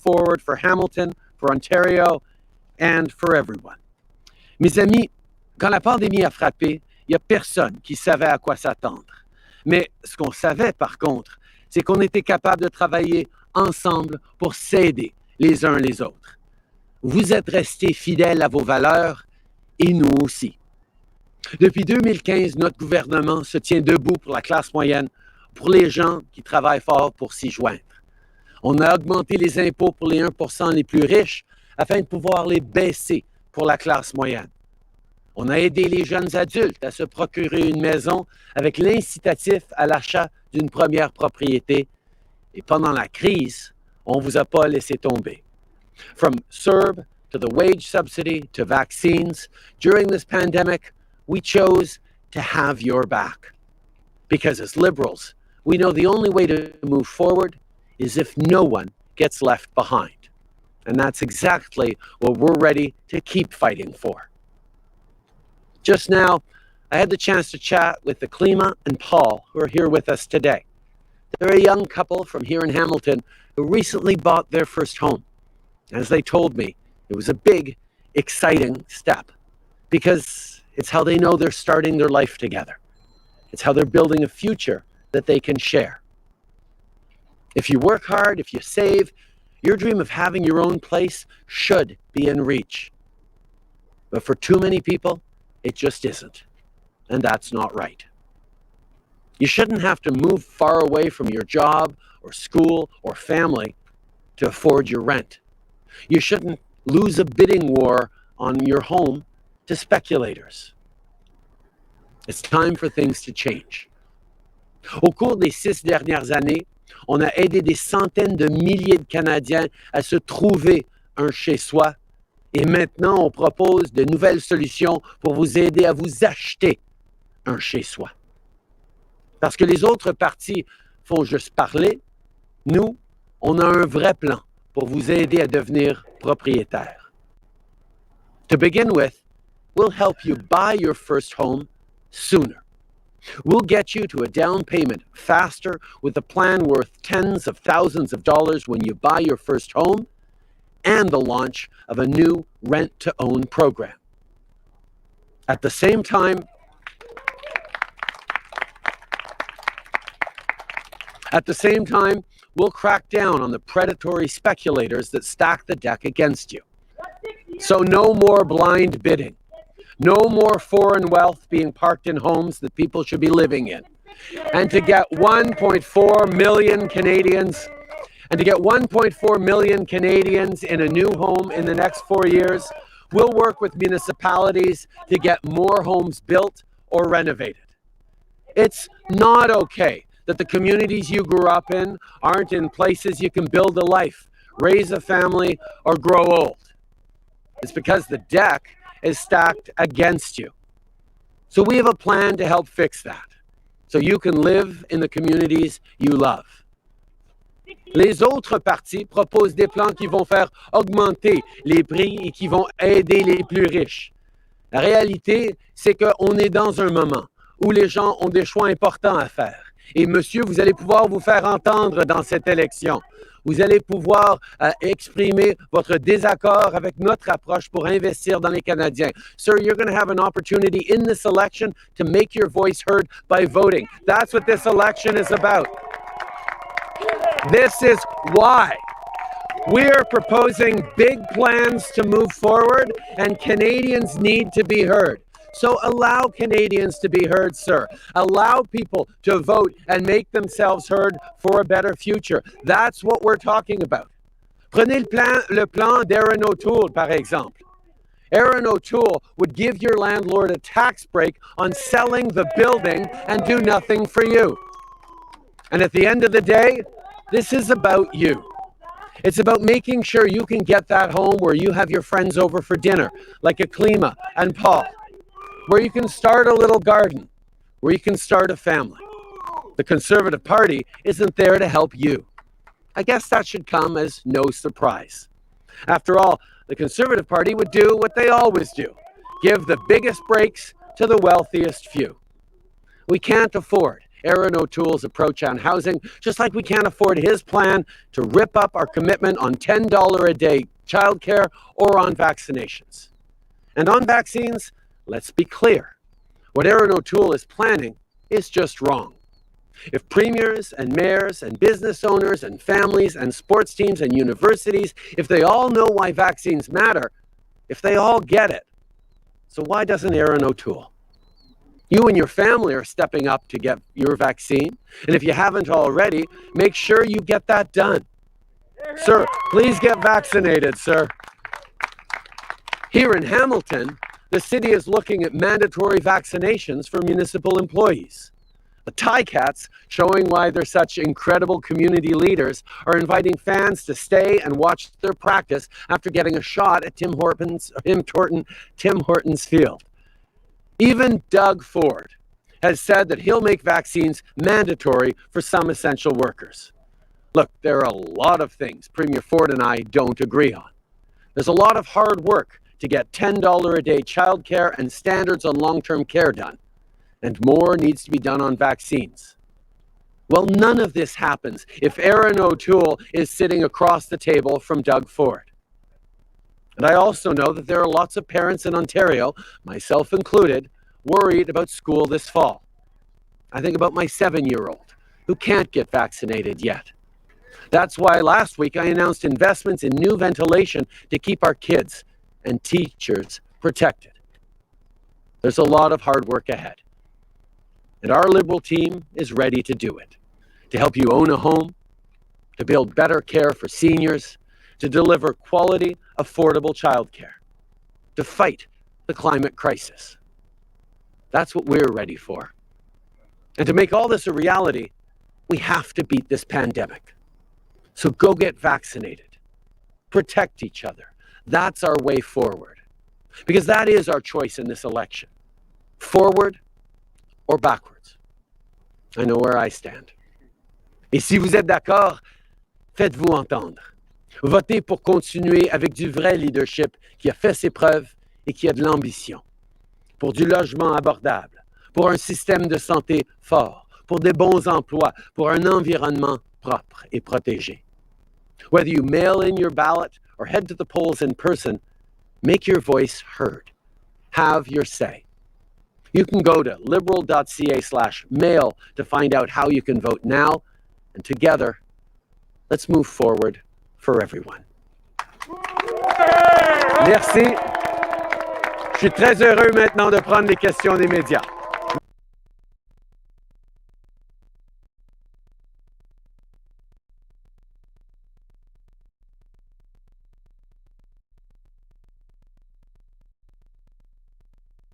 forward for Hamilton, for Ontario, and for everyone. Mes amis, quand la pandémie a frappé, il n'y a personne qui savait à quoi s'attendre. Mais ce qu'on savait, par contre, c'est qu'on était capable de travailler ensemble pour s'aider les uns les autres. Vous êtes restés fidèles à vos valeurs et nous aussi. Depuis 2015, notre gouvernement se tient debout pour la classe moyenne, pour les gens qui travaillent fort pour s'y joindre. On a augmenté les impôts pour les 1% les plus riches afin de pouvoir les baisser pour la classe moyenne. On a aidé les jeunes adultes à se procurer une maison avec l'incitatif à l'achat d'une première propriété. Et pendant la crise, on ne vous a pas laissé tomber. From CERB to the wage subsidy to vaccines, during this pandemic, we chose to have your back. Because as liberals, we know the only way to move forward is if no one gets left behind. And that's exactly what we're ready to keep fighting for. Just now, I had the chance to chat with the Klima and Paul, who are here with us today. They're a young couple from here in Hamilton who recently bought their first home. As they told me, it was a big, exciting step because it's how they know they're starting their life together. It's how they're building a future that they can share. If you work hard, if you save, your dream of having your own place should be in reach. But for too many people, it just isn't. And that's not right. You shouldn't have to move far away from your job or school or family to afford your rent. You shouldn't lose a bidding war on your home to speculators. It's time for things to change. Au cours des 6 dernières années, on a aidé des centaines de milliers de Canadiens à se trouver un chez-soi. Et maintenant, on propose de nouvelles solutions pour vous aider à vous acheter un chez-soi. Parce que les autres partis font juste parler, nous, on a un vrai plan pour vous aider à devenir propriétaire. To begin with, we'll help you buy your first home sooner. We'll get you to a down payment faster with a plan worth tens of thousands of dollars when you buy your first home, and the launch of a new rent-to-own program. At the same time, we'll crack down on the predatory speculators that stack the deck against you. So no more blind bidding. No more foreign wealth being parked in homes that people should be living in. And to get 1.4 million Canadians in a new home in the next 4 years, we'll work with municipalities to get more homes built or renovated. It's not okay that the communities you grew up in aren't in places you can build a life, raise a family, or grow old. It's because the deck is stacked against you. So we have a plan to help fix that, so you can live in the communities you love. Les autres partis proposent des plans qui vont faire augmenter les prix et qui vont aider les plus riches. La réalité, c'est qu'on est dans un moment où les gens ont des choix importants à faire. Et monsieur, vous allez pouvoir vous faire entendre dans cette élection. Vous allez pouvoir exprimer votre désaccord avec notre approche pour investir dans les Canadiens. Sir, you're going to have an opportunity in this election to make your voice heard by voting. That's what this election is about. This is why we're proposing big plans to move forward, and Canadians need to be heard. So allow Canadians to be heard, sir. Allow people to vote and make themselves heard for a better future. That's what we're talking about. Prenez le plan d'Aaron O'Toole, par exemple. Aaron O'Toole would give your landlord a tax break on selling the building and do nothing for you. And at the end of the day, this is about you. It's about making sure you can get that home where you have your friends over for dinner, like Klima and Paul, where you can start a little garden, where you can start a family. The Conservative Party isn't there to help you. I guess that should come as no surprise. After all, the Conservative Party would do what they always do: give the biggest breaks to the wealthiest few. We can't afford Aaron O'Toole's approach on housing, just like we can't afford his plan to rip up our commitment on $10 a day childcare or on vaccinations. And on vaccines, let's be clear. What Aaron O'Toole is planning is just wrong. If premiers and mayors and business owners and families and sports teams and universities, if they all know why vaccines matter, if they all get it, so why doesn't Aaron O'Toole? You and your family are stepping up to get your vaccine, and if you haven't already, make sure you get that done. Sir, please get vaccinated, sir. Here in Hamilton, the city is looking at mandatory vaccinations for municipal employees. The Ticats, showing why they're such incredible community leaders, are inviting fans to stay and watch their practice after getting a shot at Tim Hortons field. Even Doug Ford has said that he'll make vaccines mandatory for some essential workers. Look, there are a lot of things Premier Ford and I don't agree on. There's a lot of hard work to get $10 a day childcare and standards on long-term care done. And more needs to be done on vaccines. Well, none of this happens if Aaron O'Toole is sitting across the table from Doug Ford. And I also know that there are lots of parents in Ontario, myself included, worried about school this fall. I think about my 7-year-old who can't get vaccinated yet. That's why last week I announced investments in new ventilation to keep our kids and teachers protected. There's a lot of hard work ahead. And our Liberal team is ready to do it, to help you own a home, to build better care for seniors, to deliver quality, affordable childcare, to fight the climate crisis. That's what we're ready for. And to make all this a reality, we have to beat this pandemic. So go get vaccinated. Protect each other. That's our way forward. Because that is our choice in this election. Forward or backwards. I know where I stand. Et si vous êtes d'accord, faites-vous entendre. Votez pour continuer avec du vrai leadership qui a fait ses preuves et qui a de l'ambition. Pour du logement abordable, pour un système de santé fort, pour des bons emplois, pour un environnement propre et protégé. Whether you mail in your ballot or head to the polls in person, make your voice heard. Have your say. You can go to liberal.ca/mail to find out how you can vote now, and together, let's move forward for everyone. Merci. Je suis très heureux maintenant de prendre les questions des médias.